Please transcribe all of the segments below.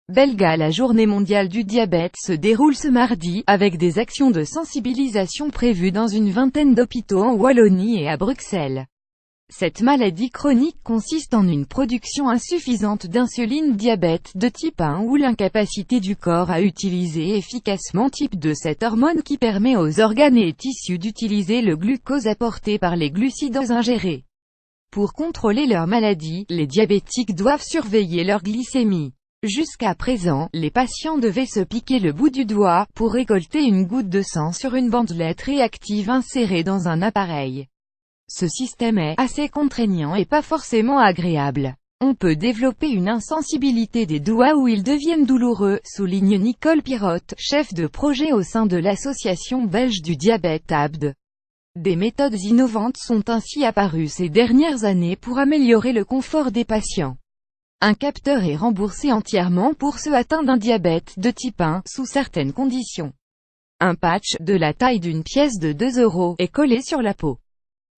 Belga. La journée mondiale du diabète se déroule ce mardi, avec des actions de sensibilisation prévues dans une vingtaine d'hôpitaux en Wallonie et à Bruxelles. Cette maladie chronique consiste en une production insuffisante d'insuline, diabète de type 1 ou l'incapacité du corps à utiliser efficacement type 2 cette hormone qui permet aux organes et tissus d'utiliser le glucose apporté par les glucides ingérés. Pour contrôler leur maladie, les diabétiques doivent surveiller leur glycémie. Jusqu'à présent, les patients devaient se piquer le bout du doigt, pour récolter une goutte de sang sur une bandelette réactive insérée dans un appareil. Ce système est assez contraignant et pas forcément agréable. On peut développer une insensibilité des doigts ou ils deviennent douloureux, souligne Nicole Pirotte, chef de projet au sein de l'association belge du diabète ABD. Des méthodes innovantes sont ainsi apparues ces dernières années pour améliorer le confort des patients. Un capteur est remboursé entièrement pour ceux atteints d'un diabète de type 1, sous certaines conditions. Un patch, de la taille d'une pièce de 2 €, est collé sur la peau.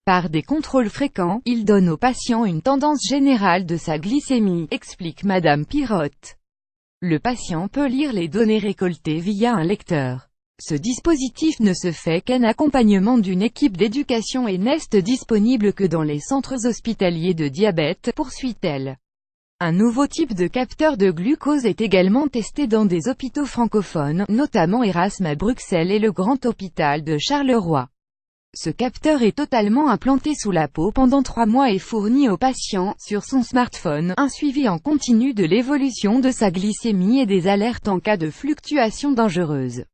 Par des contrôles fréquents, il donne au patient une tendance générale de sa glycémie, explique Madame Pirotte. Le patient peut lire les données récoltées via un lecteur. Ce dispositif ne se fait qu'en accompagnement d'une équipe d'éducation et n'est disponible que dans les centres hospitaliers de diabète, poursuit-elle. Un nouveau type de capteur de glucose est également testé dans des hôpitaux francophones, notamment Erasme à Bruxelles et le Grand Hôpital de Charleroi. Ce capteur est totalement implanté sous la peau pendant 3 mois et fournit au patient, sur son smartphone, un suivi en continu de l'évolution de sa glycémie et des alertes en cas de fluctuations dangereuses.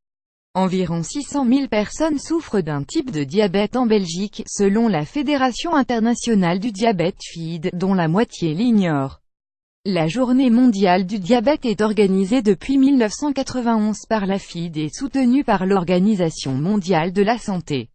Environ 600 000 personnes souffrent d'un type de diabète en Belgique, selon la Fédération internationale du diabète FID, dont la moitié l'ignore. La journée mondiale du diabète est organisée depuis 1991 par la FID et soutenue par l'Organisation mondiale de la santé.